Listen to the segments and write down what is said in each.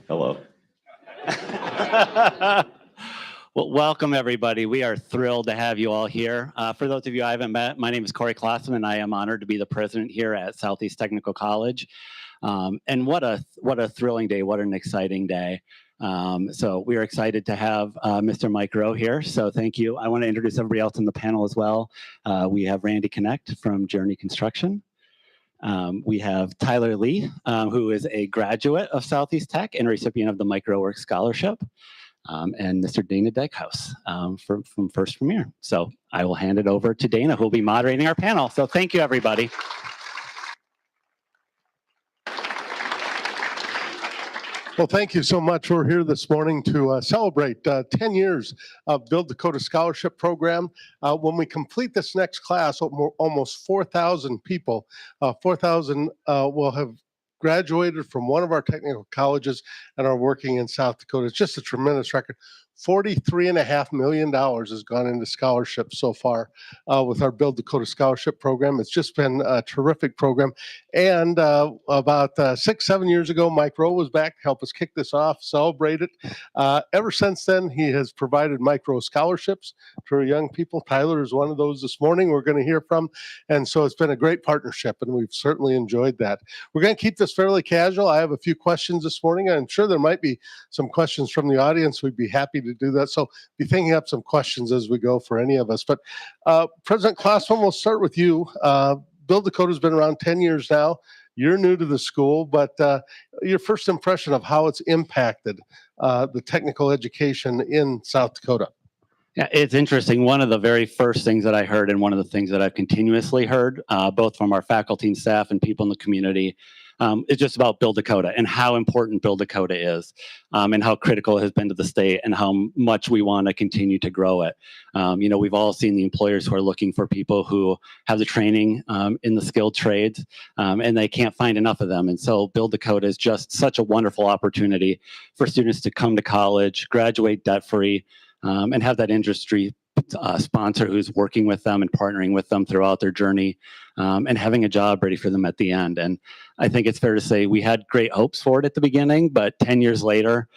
Hello. Well, welcome everybody. We are thrilled to have you all here. For those of you I haven't met, my name is Corey Klossman, and I am honored to be the president here at Southeast Technical College. And what a thrilling day! What an exciting day! So we are excited to have Mr. Mike Rowe here. So thank you. I want to introduce everybody else in the panel as well. We have Randy Connect from Journey Construction. We have Tyler Lee, who is a graduate of Southeast Tech and recipient of the Mike Rowe Works Scholarship. And Mr. Dana Dykehouse from First Premier. So I will hand it over to Dana, who will be moderating our panel. So thank you, everybody. Well, thank you so much. We're here this morning to celebrate 10 years of Build Dakota Scholarship Program. When we complete this next class, almost 4,000 people, 4,000 will have graduated from one of our technical colleges and are working in South Dakota. It's just a tremendous record. $43.5 million has gone into scholarships so far with our Build Dakota Scholarship Program. It's just been a terrific program. And about 6-7 years ago, Mike Rowe was back to help us kick this off, celebrate it. Ever since then, he has provided Mike Rowe scholarships for young people. Tyler is one of those this morning we're going to hear from. And so it's been a great partnership, and we've certainly enjoyed that. We're going to keep this fairly casual. I have a few questions this morning. I'm sure there might be some questions from the audience. We'd be happy to do that. So be thinking up some questions as we go for any of us. But President Klossman, we'll start with you. Build Dakota has been around 10 years now. You're new to the school, but your first impression of how it's impacted the technical education in South Dakota. Yeah, it's interesting. One of the very first things that I heard, and one of the things that I've continuously heard, both from our faculty and staff and people in the community, is just about Build Dakota and how important Build Dakota is, and how critical it has been to the state and how much we want to continue to grow it. We've all seen the employers who are looking for people who have the training in the skilled trades, and they can't find enough of them. And so Build Dakota is just such a wonderful opportunity for students to come to college, graduate debt-free, and have that industry sponsor who's working with them and partnering with them throughout their journey, and having a job ready for them at the end. And I think it's fair to say we had great hopes for it at the beginning, but 10 years later,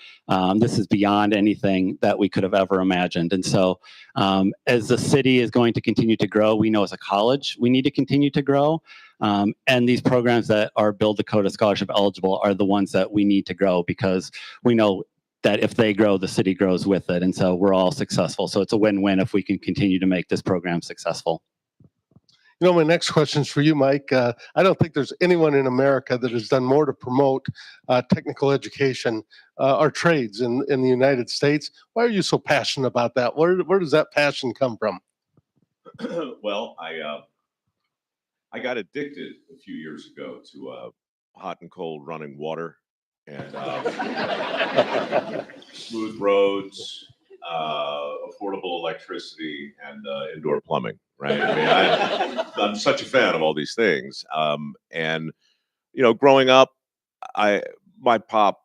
this is beyond anything that we could have ever imagined. And so as the city is going to continue to grow, we know as a college, we need to continue to grow. And these programs that are Build Dakota Scholarship eligible are the ones that we need to grow, because we know that if they grow, the city grows with it. And so we're all successful. So it's a win-win if we can continue to make this program successful. My next question is for you, Mike. I don't think there's anyone in America that has done more to promote technical education, our trades in the United States. Why are you so passionate about that? Where does that passion come from? Well, I got addicted a few years ago to hot and cold running water and smooth roads, affordable electricity, and indoor plumbing. Right? I mean, I'm such a fan of all these things. And growing up, my pop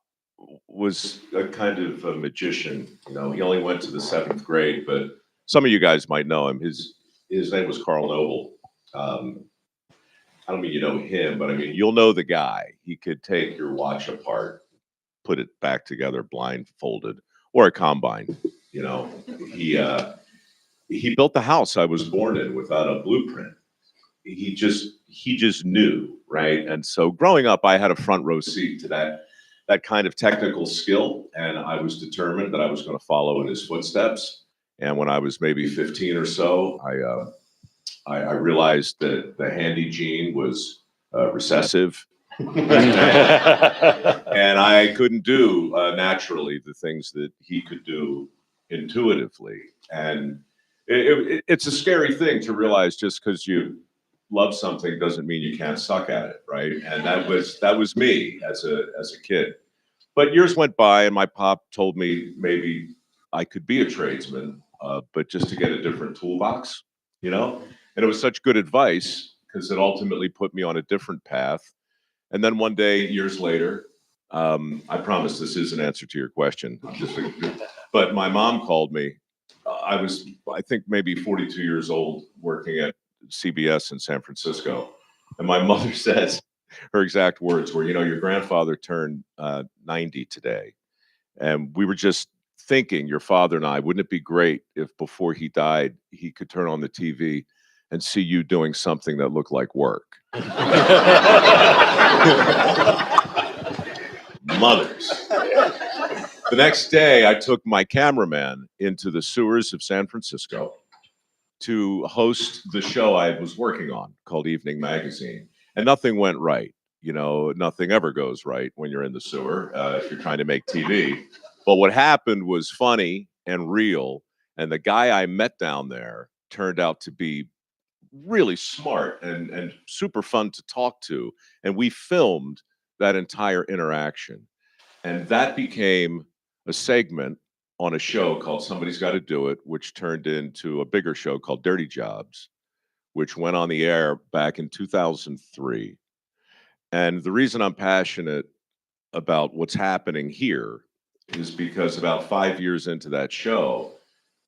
was a kind of a magician. He only went to the 7th grade, but some of you guys might know him. His name was Carl Noble. I don't mean you know him, but I mean you'll know the guy. He could take your watch apart, put it back together blindfolded, or a combine. He built the house I was born in without a blueprint. He just knew, right? And so growing up, I had a front row seat to that kind of technical skill, and I was determined that I was going to follow in his footsteps. And when I was maybe 15 or so, I realized that the handy gene was recessive, and I couldn't do naturally the things that he could do intuitively. And it's a scary thing to realize just because you love something doesn't mean you can't suck at it, right? And that was me as a kid. But years went by, and my pop told me maybe I could be a tradesman, but just to get a different toolbox, And it was such good advice because it ultimately put me on a different path. And then one day, years later, I promise this is an answer to your question, but my mom called me. I was, I think, maybe 42 years old, working at CBS in San Francisco. And my mother says, Her exact words were, your grandfather turned 90 today. And we were just thinking, your father and I, wouldn't it be great if before he died, he could turn on the TV and see you doing something that looked like work? Mothers. The next day, I took my cameraman into the sewers of San Francisco to host the show I was working on called Evening Magazine. And nothing went right. Nothing ever goes right when you're in the sewer if you're trying to make TV. But what happened was funny and real. And the guy I met down there turned out to be really smart and super fun to talk to. And we filmed that entire interaction. And that became a segment on a show called Somebody's Got to Do It, which turned into a bigger show called Dirty Jobs, which went on the air back in 2003. And the reason I'm passionate about what's happening here is because about 5 years into that show,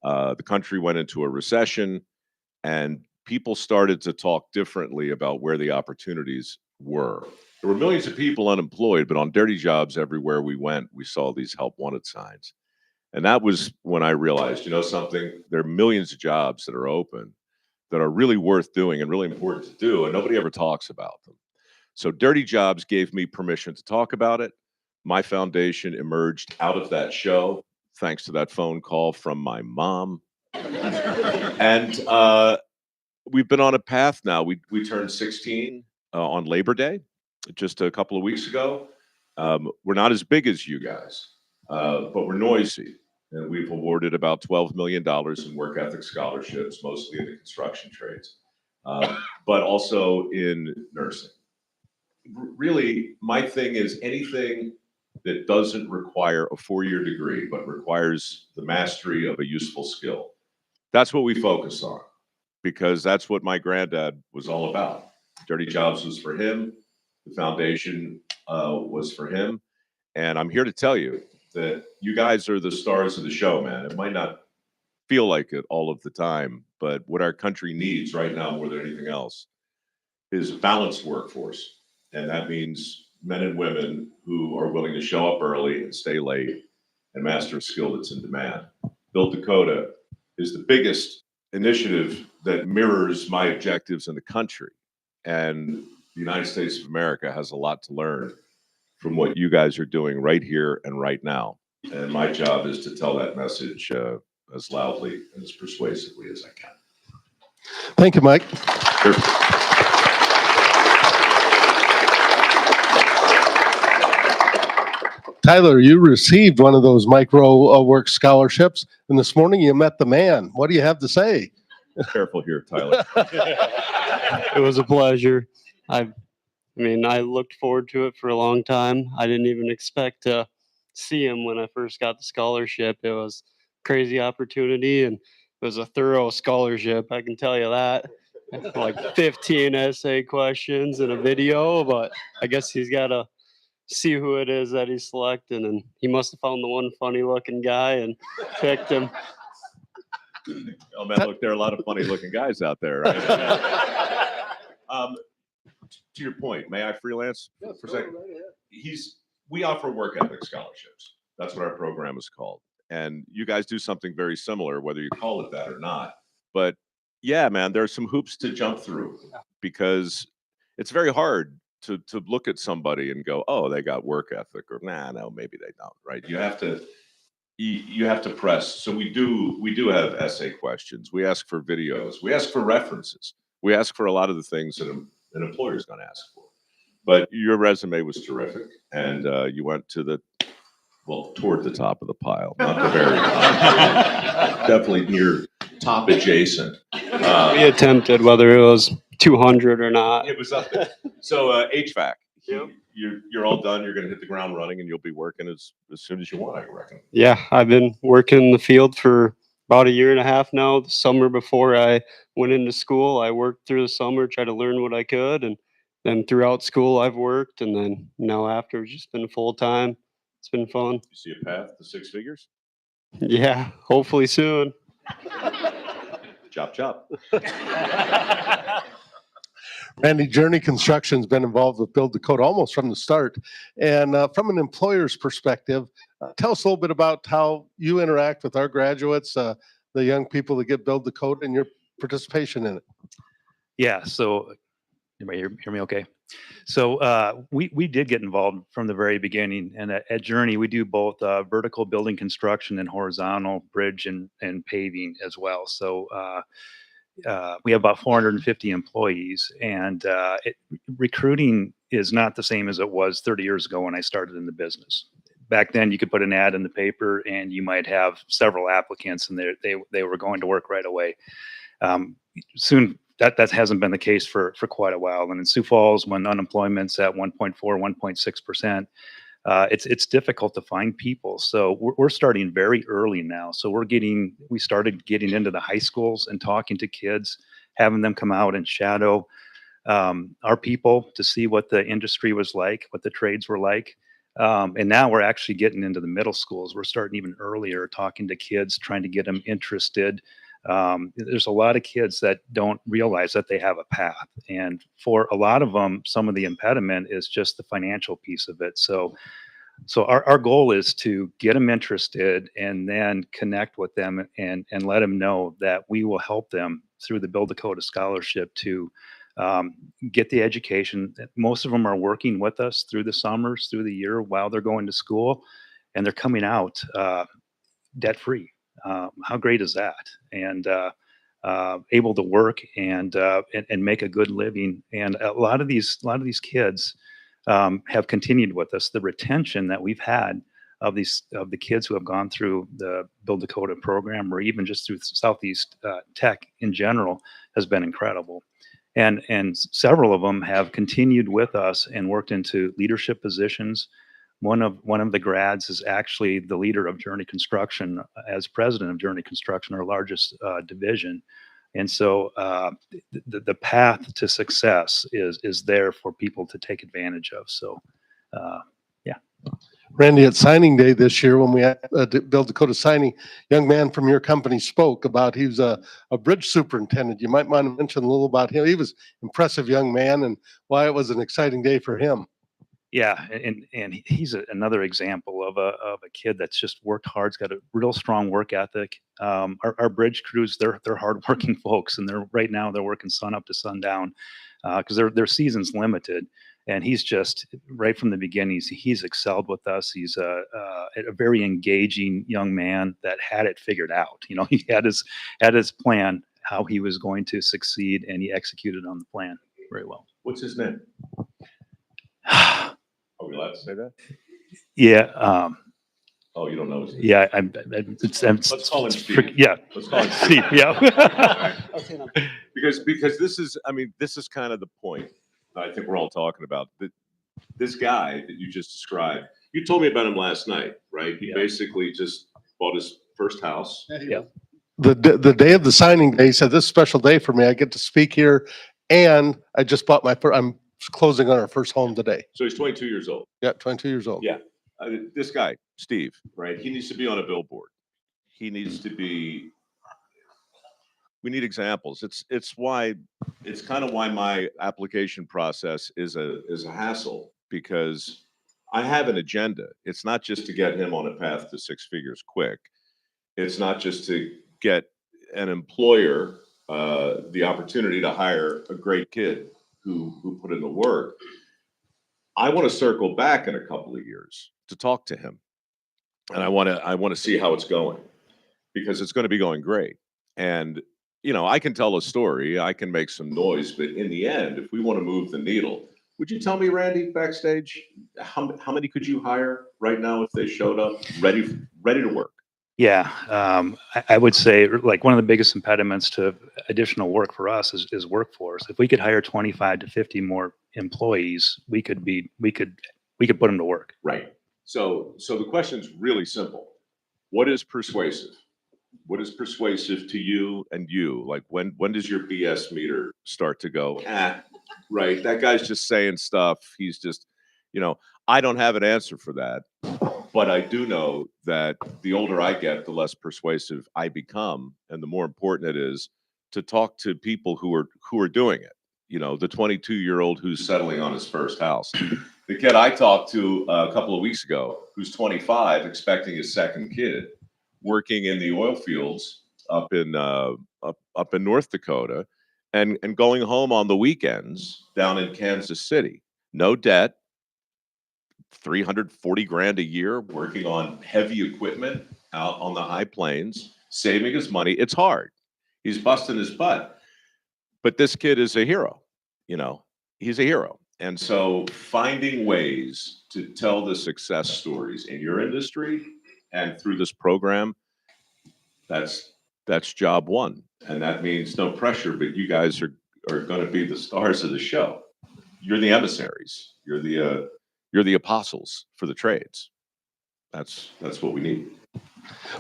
the country went into a recession and people started to talk differently about where the opportunities were. There were millions of people unemployed, but on Dirty Jobs, everywhere we went, we saw these help wanted signs. And that was when I realized, something, there are millions of jobs that are open that are really worth doing and really important to do, and nobody ever talks about them. So Dirty Jobs gave me permission to talk about it. My foundation emerged out of that show, thanks to that phone call from my mom. And we've been on a path now. We turned 16 on Labor Day, just a couple of weeks ago. We're not as big as you guys, but we're noisy. And we've awarded about $12 million in work ethic scholarships, mostly in the construction trades, but also in nursing. Really, my thing is anything that doesn't require a 4-year degree, but requires the mastery of a useful skill. That's what we focus on, because that's what my granddad was all about. Dirty Jobs was for him. The foundation was for him. And I'm here to tell you that you guys are the stars of the show, man. It might not feel like it all of the time, but what our country needs right now more than anything else is a balanced workforce. And that means men and women who are willing to show up early and stay late and master a skill that's in demand. Build Dakota is the biggest initiative that mirrors my objectives in the country. And the United States of America has a lot to learn from what you guys are doing right here and right now. And my job is to tell that message as loudly and as persuasively as I can. Thank you, Mike. Sure. Tyler, you received one of those micro work scholarships, and this morning you met the man. What do you have to say? Careful here, Tyler. It was a pleasure. I looked forward to it for a long time. I didn't even expect to see him when I first got the scholarship. It was a crazy opportunity, and it was a thorough scholarship, I can tell you that. Like 15 essay questions and a video, but I guess he's got to see who it is that he's selecting, and he must have found the one funny looking guy and picked him. Oh man, look, there are a lot of funny looking guys out there, right? To your point, may I freelance for a second? We offer work ethic scholarships. That's what our program is called. And you guys do something very similar, whether you call it that or not. But yeah, man, there are some hoops to jump through because it's very hard to look at somebody and go, oh, they got work ethic, or no, maybe they don't, right? You have to press. So we do have essay questions. We ask for videos. We ask for references. We ask for a lot of the things that an employer is going to ask for. But your resume was terrific, and you went to toward the top of the pile, not the very top. Definitely near top adjacent. We attempted, whether it was 200 or not. It was up there. So HVAC, Yep. you're all done. You're going to hit the ground running, and you'll be working as soon as you want, I reckon. Yeah, I've been working in the field for about a year and a half now. The summer before I went into school, I worked through the summer, tried to learn what I could, and then throughout school I've worked, and then now after it's just been full time. It's been fun. You see a path to 6 figures? Yeah, hopefully soon. Chop chop. Randy, Journey Construction's been involved with Build Dakota almost from the start. And from an employer's perspective, tell us a little bit about how you interact with our graduates, the young people that get Build Dakota, and your participation in it. Yeah, so everybody hear me okay? So we did get involved from the very beginning, and at Journey we do both vertical building construction and horizontal bridge and paving as well. So we have about 450 employees, and recruiting is not the same as it was 30 years ago when I started in the business. Back then, you could put an ad in the paper, and you might have several applicants, and they were going to work right away. Soon that hasn't been the case for quite a while. And in Sioux Falls, when unemployment's at 1.4, 1.6%, it's difficult to find people. So we're starting very early now. So we started getting into the high schools and talking to kids, having them come out and shadow our people to see what the industry was like, what the trades were like. And now we're actually getting into the middle schools. We're starting even earlier, talking to kids, trying to get them interested. There's a lot of kids that don't realize that they have a path. And for a lot of them, some of the impediment is just the financial piece of it. So our goal is to get them interested and then connect with them and let them know that we will help them through the Build Dakota Scholarship to get the education. Most of them are working with us through the summers, through the year while they're going to school, and they're coming out debt free. How great is that? And able to work and make a good living. And a lot of these kids have continued with us. The retention that we've had of the kids who have gone through the Build Dakota program, or even just through Southeast Tech in general, has been incredible. And several of them have continued with us and worked into leadership positions. One of the grads is actually the leader of Journey Construction as president of Journey Construction, our largest division. And so the path to success is there for people to take advantage of. So, yeah. Randy, at signing day this year, when we had Build Dakota signing, young man from your company spoke about he was a bridge superintendent. You might want to mention a little about him. He was an impressive young man, and why it was an exciting day for him. Yeah, and he's another example of a kid that's just worked hard. He's got a real strong work ethic. Our bridge crews, they're hardworking folks, and right now they're working sun up to sundown because their season's limited. And he's just right from the beginning. He's excelled with us. He's a very engaging young man that had it figured out. You know, he had his plan how he was going to succeed, and he executed on the plan very well. What's his name? Are we allowed to say that? Yeah. Oh, you don't know his name? Yeah. Let's call him Steve. Yeah. Let's call him Steve. Yeah. Because this is kind of the point I think we're all talking about. This guy that you just described, you told me about him last night, right? He basically just bought his first house. Yeah. The day of the signing day, he said, "This is a special day for me. I get to speak here, and I just bought I'm closing on our first home today." So he's 22 years old. Yeah, 22 years old. Yeah. This guy, Steve, right? He needs to be on a billboard. He needs to be. We need examples. It's kind of why my application process is a hassle, because I have an agenda. It's not just to get him on a path to six figures quick. It's not just to get an employer the opportunity to hire a great kid who put in the work. I want to circle back in a couple of years to talk to him, and I want to see how it's going, because it's going to be going great. And I can tell a story, I can make some noise, but in the end, if we want to move the needle, would you tell me, Randy, backstage, how many could you hire right now if they showed up ready to work? Yeah, I would say like one of the biggest impediments to additional work for us is workforce. If we could hire 25 to 50 more employees, we could put them to work. Right. So the question is really simple. What is persuasive? What is persuasive to you and you? Like when does your BS meter start to go, right, that guy's just saying stuff. He's just, I don't have an answer for that. But I do know that the older I get, the less persuasive I become, and the more important it is to talk to people who are doing it. You know, the 22-year-old who's settling on his first house. The kid I talked to a couple of weeks ago, who's 25, expecting his second kid, working in the oil fields up in North Dakota, and going home on the weekends down in Kansas City. No debt, 340 grand a year, working on heavy equipment out on the high plains, saving his money. It's hard. He's busting his butt. But this kid is a hero, you know, he's a hero. And so finding ways to tell the success stories in your industry and through this program, that's job one. And that means no pressure, but you guys are going to be the stars of the show. You're the emissaries. You're the apostles for the trades. That's what we need.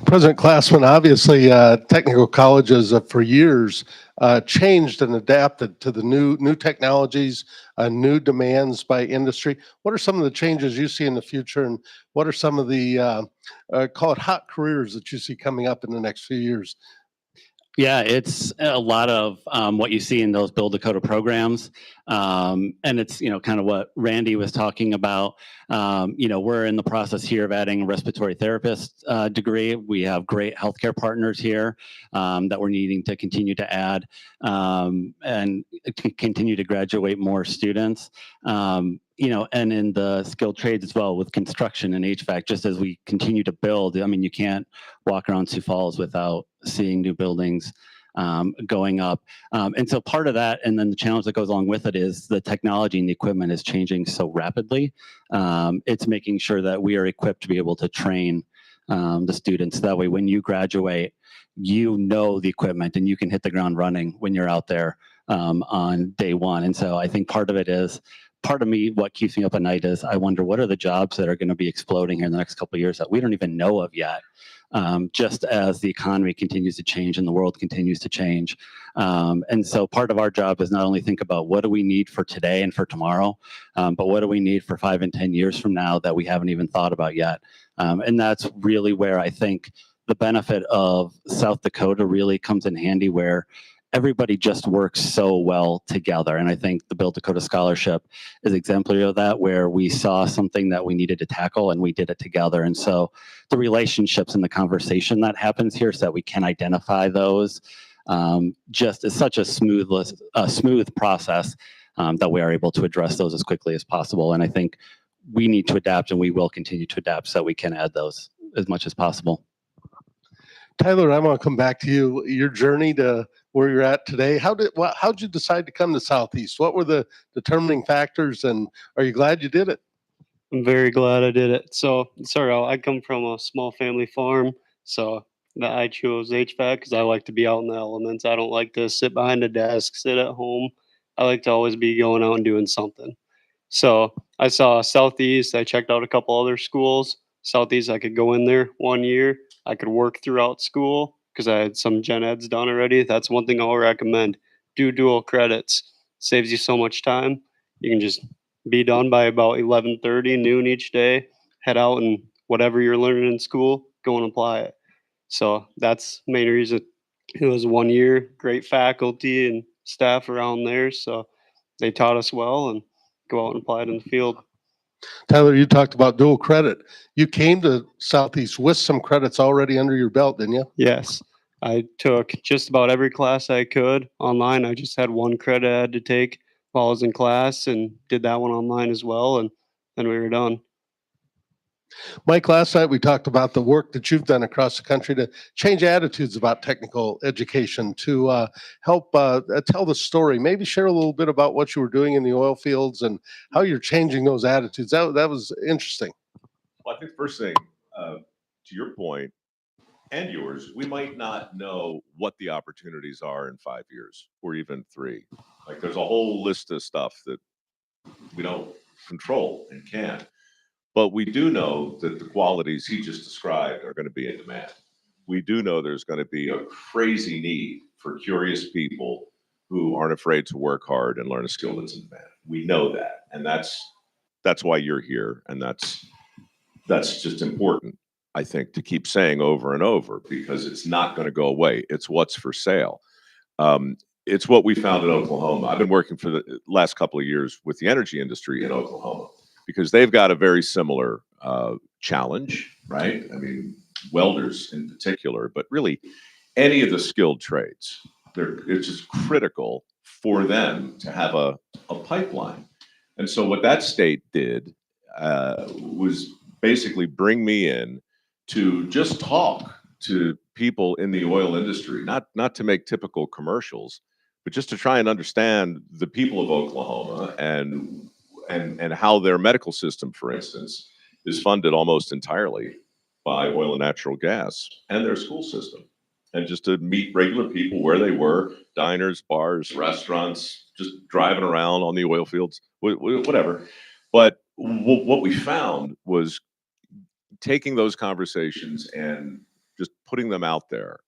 President Glassman, obviously, technical colleges for years changed and adapted to the new technologies, new demands by industry. What are some of the changes you see in the future, and what are some of the call it hot careers that you see coming up in the next few years? Yeah, it's a lot of what you see in those Build Dakota programs. And it's, kind of what Randy was talking about. We're in the process here of adding a respiratory therapist degree. We have great healthcare partners here that we're needing to continue to add and continue to graduate more students. And in the skilled trades as well with construction and HVAC, just as we continue to build. I mean, you can't walk around Sioux Falls without seeing new buildings going up. And so part of that, and then the challenge that goes along with it, is the technology and the equipment is changing so rapidly. It's making sure that we are equipped to be able to train the students. That way, when you graduate, you know the equipment and you can hit the ground running when you're out there on day one. And so I think part of me, what keeps me up at night is I wonder what are the jobs that are going to be exploding here in the next couple of years that we don't even know of yet. Just as the economy continues to change and the world continues to change. And so part of our job is not only think about what do we need for today and for tomorrow, but what do we need for 5 and 10 years from now that we haven't even thought about yet. And that's really where I think the benefit of South Dakota really comes in handy, where everybody just works so well together. And I think the Build Dakota Scholarship is exemplary of that, where we saw something that we needed to tackle and we did it together. And so the relationships and the conversation that happens here so that we can identify those just is such a smooth process that we are able to address those as quickly as possible. And I think we need to adapt, and we will continue to adapt so we can add those as much as possible. Tyler, I want to come back to you. Your journey to where you're at today. How'd you decide to come to Southeast? What were the determining factors, and are you glad you did it? I'm very glad I did it. So, sorry, I come from a small family farm, so I chose HVAC because I like to be out in the elements. I don't like to sit behind a desk, sit at home. I like to always be going out and doing something. So I saw Southeast. I checked out a couple other schools. Southeast, I could go in there 1 year. I could work throughout school because I had some gen eds done already. That's one thing I'll recommend. Do dual credits. Saves you so much time. You can just be done by about 11:30, noon each day. Head out and whatever you're learning in school, go and apply it. So that's the main reason. It was 1 year, great faculty and staff around there. So they taught us well and go out and apply it in the field. Tyler, you talked about dual credit. You came to Southeast with some credits already under your belt, didn't you? Yes. I took just about every class I could online. I just had one credit I had to take while I was in class and did that one online as well. And then we were done. Mike, last night we talked about the work that you've done across the country to change attitudes about technical education, to help tell the story. Maybe share a little bit about what you were doing in the oil fields and how you're changing those attitudes. That was interesting. Well, I think the first thing, to your point and yours, we might not know what the opportunities are in 5 years or even 3. Like there's a whole list of stuff that we don't control and can't. But we do know that the qualities he just described are going to be in demand. We do know there's going to be a crazy need for curious people who aren't afraid to work hard and learn a skill that's in demand. We know that, and that's why you're here, and that's just important, I think, to keep saying over and over, because it's not going to go away. It's what's for sale. it's what we found in Oklahoma. I've been working for the last couple of years with the energy industry in Oklahoma because they've got a very similar challenge, right? I mean, welders in particular, but really any of the skilled trades. It's just critical for them to have a pipeline. And so what that state did was basically bring me in to just talk to people in the oil industry, not to make typical commercials, but just to try and understand the people of Oklahoma and how their medical system, for instance, is funded almost entirely by oil and natural gas, and their school system. And just to meet regular people where they were, diners, bars, restaurants, just driving around on the oil fields, whatever. But what we found was taking those conversations and just putting them out there,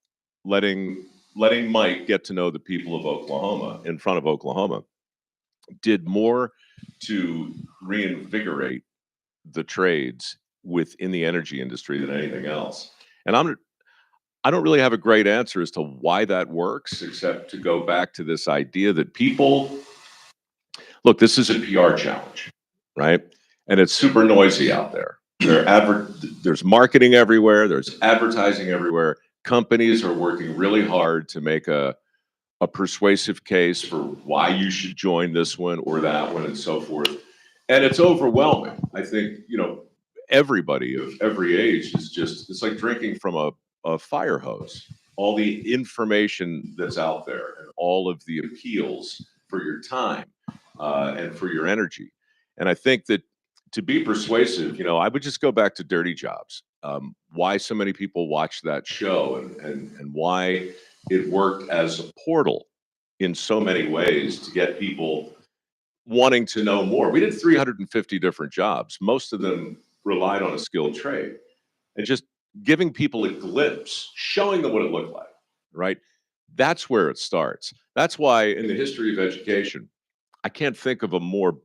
letting Mike get to know the people of Oklahoma in front of Oklahoma, did more to reinvigorate the trades within the energy industry than anything else. And I don't really have a great answer as to why that works, except to go back to this idea that people look, this is a PR challenge, right? And it's super noisy out there. There's marketing everywhere, there's advertising everywhere. Companies are working really hard to make a persuasive case for why you should join this one or that one and so forth. And it's overwhelming. I think, everybody of every age is just, it's like drinking from a fire hose. All the information that's out there and all of the appeals for your time and for your energy. And I think that to be persuasive, I would just go back to Dirty Jobs. Why so many people watch that show and why it worked as a portal in so many ways to get people wanting to know more. We did 350 different jobs. Most of them relied on a skilled trade. And just giving people a glimpse, showing them what it looked like, right? That's where it starts. That's why in the history of education, I can't think of a more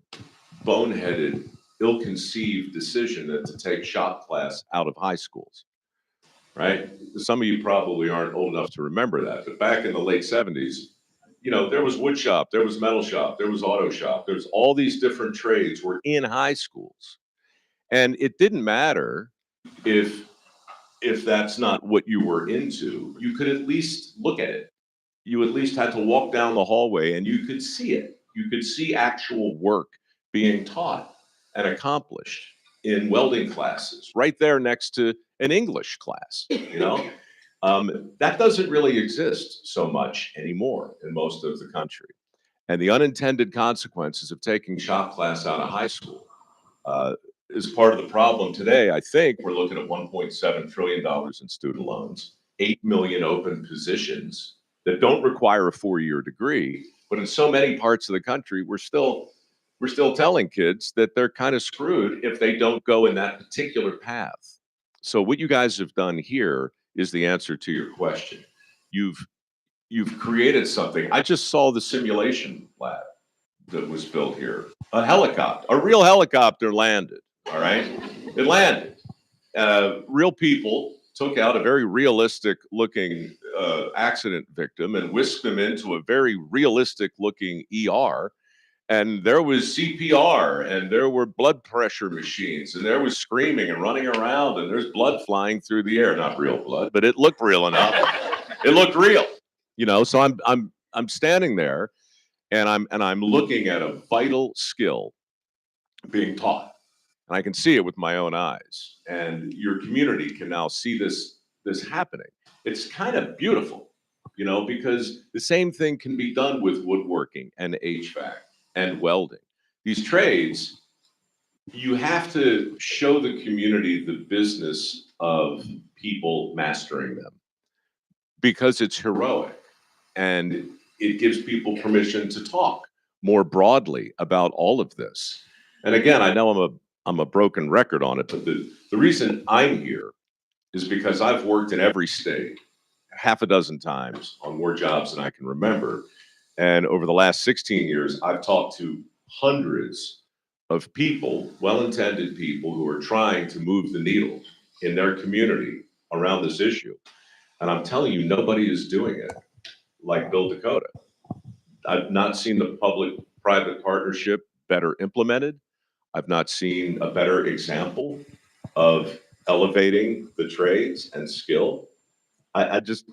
boneheaded, ill-conceived decision than to take shop class out of high schools, right? Some of you probably aren't old enough to remember that, but back in the late 70s, there was wood shop, there was metal shop, there was auto shop, there's all these different trades were in high schools. And it didn't matter if that's not what you were into, you could at least look at it. You at least had to walk down the hallway and you could see it. You could see actual work being taught and accomplished in welding classes right there next to an English class, that doesn't really exist so much anymore in most of the country. And the unintended consequences of taking shop class out of high school is part of the problem today. I think we're looking at $1.7 trillion in student loans, 8 million open positions that don't require a 4-year degree. But in so many parts of the country, we're still telling kids that they're kind of screwed if they don't go in that particular path. So what you guys have done here is the answer to your question. You've created something. I just saw the simulation lab that was built here. A real helicopter landed, all right? It landed. Real people took out a very realistic looking accident victim and whisked them into a very realistic looking ER. And there was CPR and there were blood pressure machines and there was screaming and running around and there's blood flying through the air. Not real blood, but it looked real enough. It looked real, so I'm standing there and I'm looking at a vital skill being taught. And I can see it with my own eyes. And your community can now see this happening. It's kind of beautiful, because the same thing can be done with woodworking and HVAC and welding. These trades, you have to show the community the business of people mastering them because it's heroic and it gives people permission to talk more broadly about all of this. And again, I know I'm a broken record on it, but the reason I'm here is because I've worked in every state half a dozen times on more jobs than I can remember. And over the last 16 years, I've talked to hundreds of people, well-intended people who are trying to move the needle in their community around this issue. And I'm telling you, nobody is doing it like Build Dakota. I've not seen the public-private partnership better implemented. I've not seen a better example of elevating the trades and skill. I just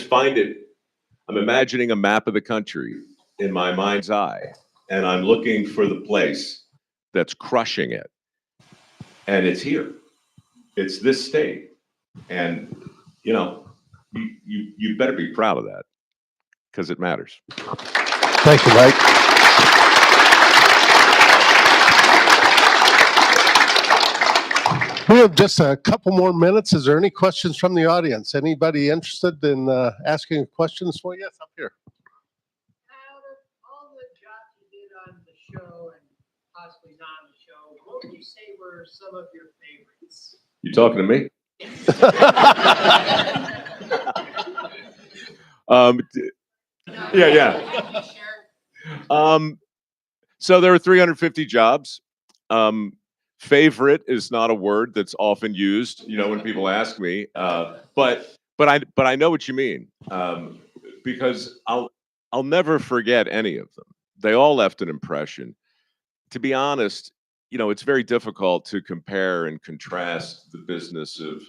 find it, I'm imagining a map of the country in my mind's eye, and I'm looking for the place that's crushing it. And it's here. It's this state. And, you know, you better be proud of that because it matters. Thank you, Mike. We have just a couple more minutes. Is there any questions from the audience? Anybody interested in asking questions for you? Yes, up here. Out of all the jobs you did on the show and possibly not on the show, what would you say were some of your favorites? You talking to me? Yeah. So there were 350 jobs. Favorite is not a word that's often used, you know, when people ask me. But I know what you mean, because I'll never forget any of them. They all left an impression. To be honest, you know, it's very difficult to compare and contrast the business of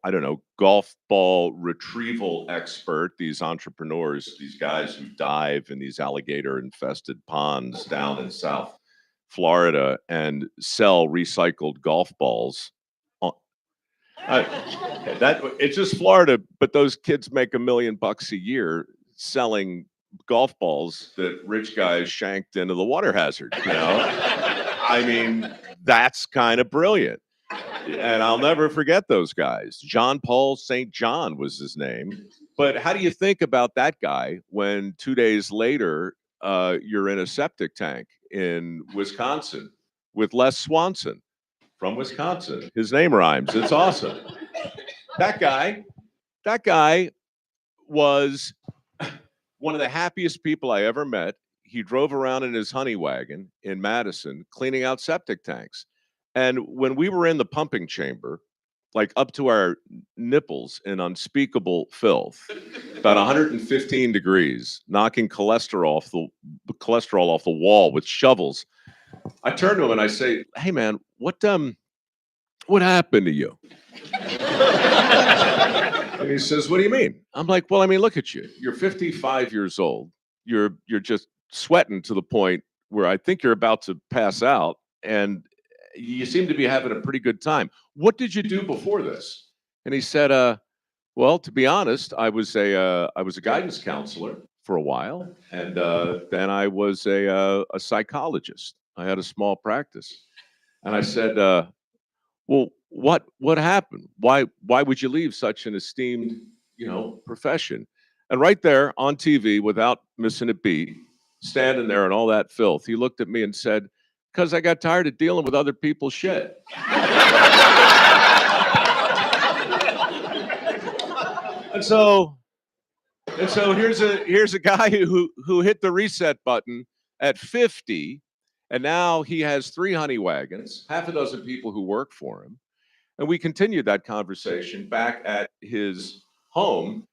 I don't know, golf ball retrieval expert, these entrepreneurs, these guys who dive in these alligator infested ponds down in South Florida and sell recycled golf balls. It's just Florida, but those kids make $1 million a year selling golf balls that rich guys shanked into the water hazard. You know, I mean, that's kind of brilliant. And I'll never forget those guys. John Paul St. John was his name. But how do you think about that guy when 2 days later you're in a septic tank in Wisconsin with Les Swanson from Wisconsin? His name rhymes. It's awesome. That guy was one of the happiest people I ever met. He drove around in his honey wagon in Madison cleaning out septic tanks. And when we were in the pumping chamber, like up to our nipples in unspeakable filth, about 115 degrees, knocking cholesterol off the wall with shovels, I turn to him and I say, "Hey man, what happened to you?" And he says, "What do you mean?" I'm like, "Well, I mean, look at you. You're 55 years old. You're just sweating to the point where I think you're about to pass out, and you seem to be having a pretty good time. What did you do before this?" And he said, "Well, to be honest, I was a guidance counselor for a while, and then I was a psychologist. I had a small practice." And I said, "Well, what happened? Why would you leave such an esteemed, you know, profession?" And right there on TV, without missing a beat, standing there in all that filth, he looked at me and said, "Because I got tired of dealing with other people's shit." And so here's a guy who hit the reset button at 50, and now he has 3 honey wagons, half a dozen people who work for him. And we continued that conversation back at his home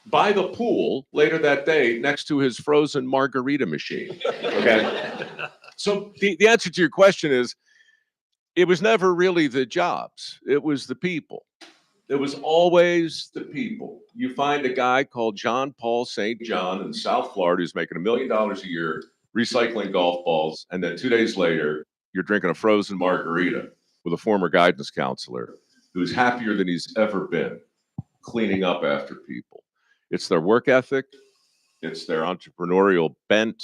by the pool later that day next to his frozen margarita machine. Okay. So the answer to your question is, it was never really the jobs, it was the people. It was always the people. You find a guy called John Paul St. John in South Florida who's making $1 million a year recycling golf balls, and then 2 days later, you're drinking a frozen margarita with a former guidance counselor who's happier than he's ever been cleaning up after people. It's their work ethic, it's their entrepreneurial bent,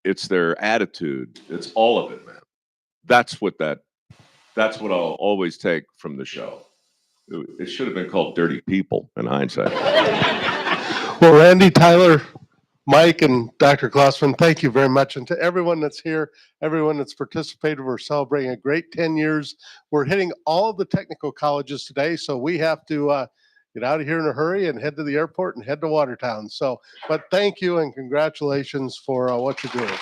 it's their attitude, it's all of it, man. That's what I'll always take from the show. It should have been called Dirty People in hindsight. Well, Randy, Tyler, Mike, and Dr. Glossman, thank you very much. And to everyone that's here, everyone that's participated, we're celebrating a great 10 years. We're hitting all the technical colleges today, so we have to get out of here in a hurry and head to the airport and head to Watertown. So, but thank you and congratulations for what you're doing.